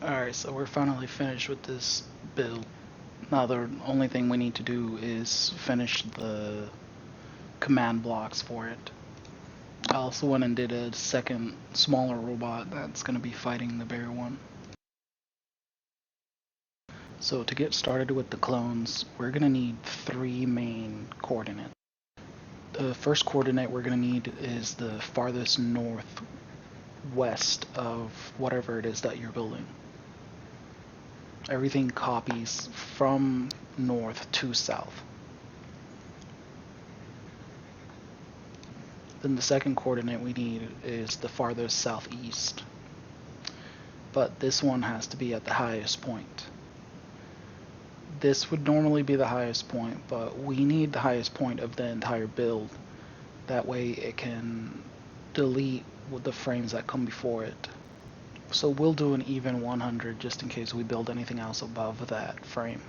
Alright, so we're finally finished with this build. Now the only thing we need to do is finish the command blocks for it. I also went and did a second smaller robot that's going to be fighting the bigger one. So to get started with the clones, we're going to need 3 main coordinates. The first coordinate we're going to need is the farthest northwest of whatever it is that you're building. Everything copies from north to south. Then the second coordinate we need is the farthest southeast. But this one has to be at the highest point. This would normally be the highest point, but we need the highest point of the entire build. That way it can delete with the frames that come before it. So we'll do an even 100 just in case we build anything else above that frame.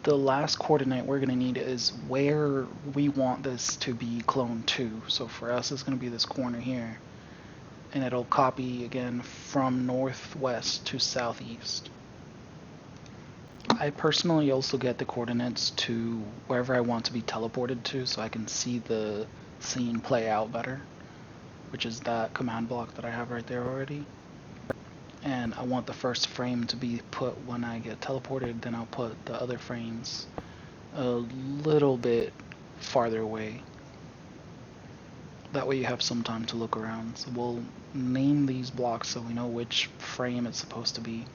The last coordinate we're going to need is where we want this to be cloned to. So for us it's going to be this corner here. And it'll copy again from northwest to southeast. I personally also get the coordinates to wherever I want to be teleported to so I can see the scene play out better, which is that command block that I have right there already. And I want the first frame to be put when I get teleported, then I'll put the other frames a little bit farther away. That way you have some time to look around. So we'll name these blocks so we know which frame it's supposed to be.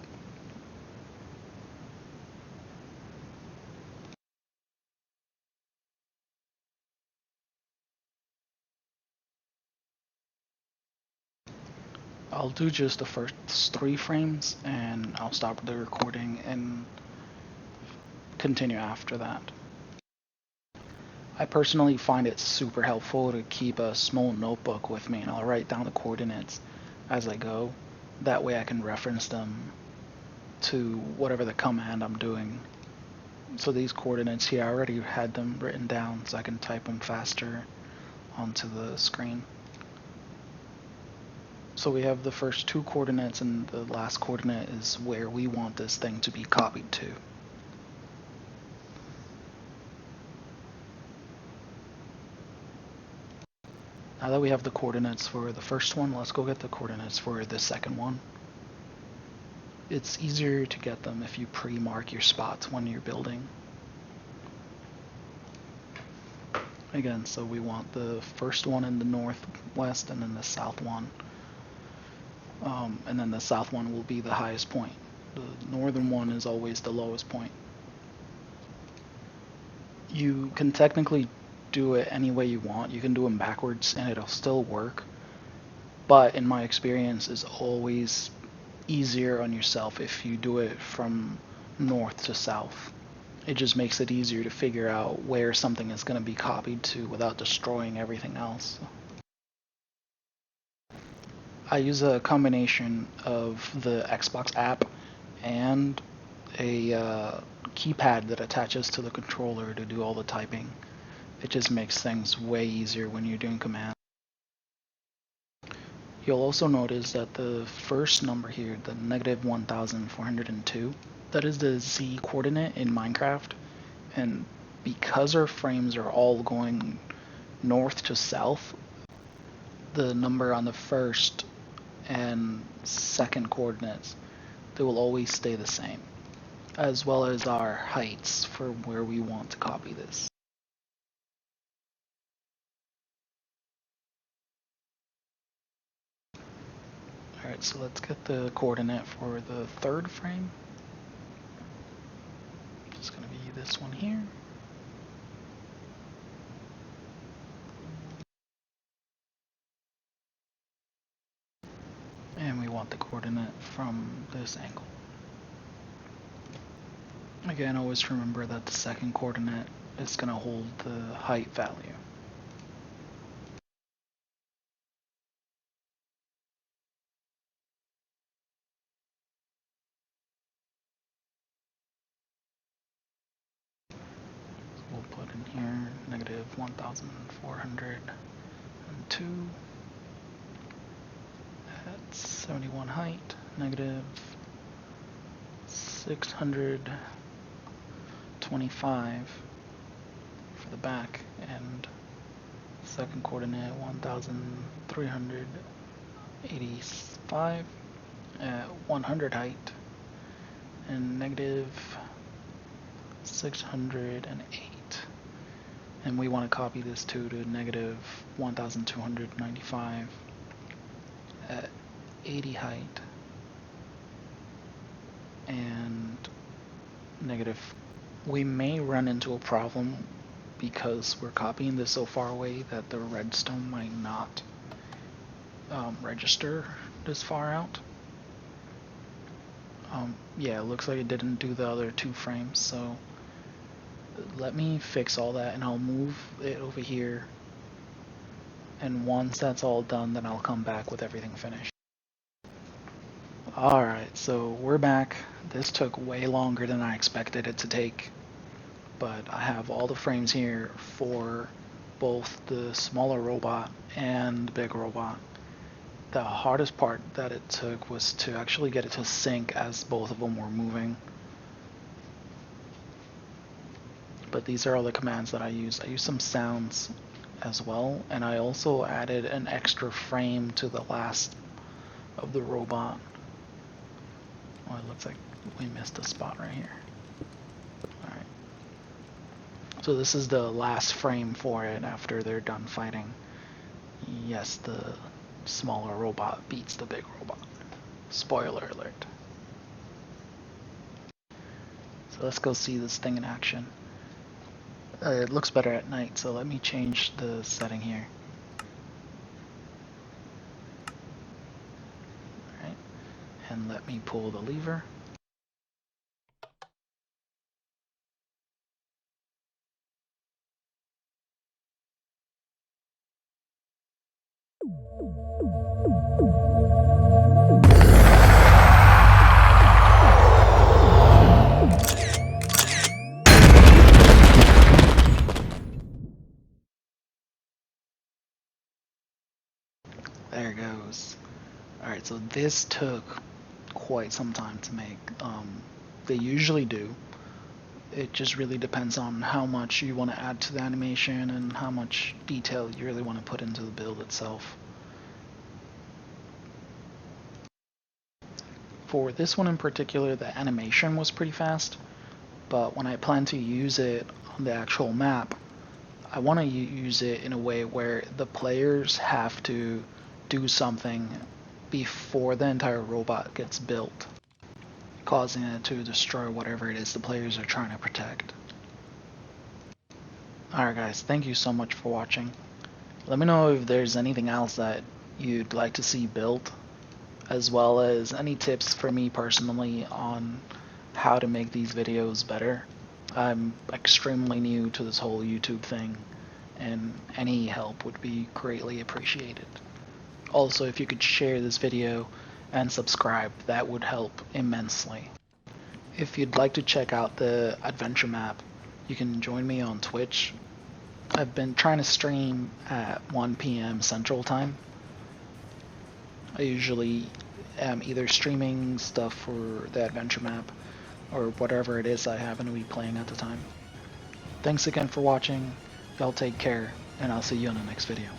I'll do just the first 3 frames and I'll stop the recording and continue after that. I personally find it super helpful to keep a small notebook with me, and I'll write down the coordinates as I go. That way I can reference them to whatever the command I'm doing. So these coordinates here, I already had them written down so I can type them faster onto the screen. So we have the first 2 coordinates, and the last coordinate is where we want this thing to be copied to. Now that we have the coordinates for the first one, let's go get the coordinates for the second one. It's easier to get them if you pre-mark your spots when you're building. Again, so we want the first one in the northwest and then the south one. And then the south one will be the highest point. The northern one is always the lowest point. You can technically do it any way you want. You can do them backwards and it'll still work. But in my experience, it's always easier on yourself if you do it from north to south. It just makes it easier to figure out where something is going to be copied to without destroying everything else. I use a combination of the Xbox app and a keypad that attaches to the controller to do all the typing. It just makes things way easier when you're doing commands. You'll also notice that the first number here, the -1402, that is the Z coordinate in Minecraft. And because our frames are all going north to south, the number on the first and second coordinates, they will always stay the same, as well as our heights for where we want to copy this. Alright, so let's get the coordinate for the third frame. It's going to be this one here. And we want the coordinate from this angle. Again, always remember that the second coordinate is going to hold the height value. So we'll put in here -1402 at 71 height. negative 625 for the back, and second coordinate 1385 at 100 height, and negative 608. And we want to copy this to negative 1295 at 80 height, and negative. We may run into a problem because we're copying this so far away that the redstone might not register this far out. Yeah, it looks like it didn't do the other 2 frames, so let me fix all that and I'll move it over here, and once that's all done, then I'll come back with everything finished. Alright, so we're back. This took way longer than I expected it to take, but I have all the frames here for both the smaller robot and the big robot. The hardest part that it took was to actually get it to sync as both of them were moving. But these are all the commands that I use. I use some sounds as well, and I also added an extra frame to the last of the robot. Oh, it looks like we missed a spot right here. Alright. So this is the last frame for it after they're done fighting. Yes, the smaller robot beats the big robot. Spoiler alert. So let's go see this thing in action. It looks better at night, so let me change the setting here. Alright, and let me pull the lever. There it goes. Alright, so this took quite some time to make. They usually do. It just really depends on how much you want to add to the animation and how much detail you really want to put into the build itself. For this one in particular, the animation was pretty fast, but when I plan to use it on the actual map, I want to use it in a way where the players have to do something before the entire robot gets built, causing it to destroy whatever it is the players are trying to protect. Alright guys, thank you so much for watching. Let me know if there's anything else that you'd like to see built, as well as any tips for me personally on how to make these videos better. I'm extremely new to this whole YouTube thing, and any help would be greatly appreciated. Also, if you could share this video and subscribe, that would help immensely. If you'd like to check out the adventure map, you can join me on Twitch. I've been trying to stream at 1 PM Central Time. I usually am either streaming stuff for the adventure map or whatever it is I happen to be playing at the time. Thanks again for watching. Y'all take care, and I'll see you in the next video.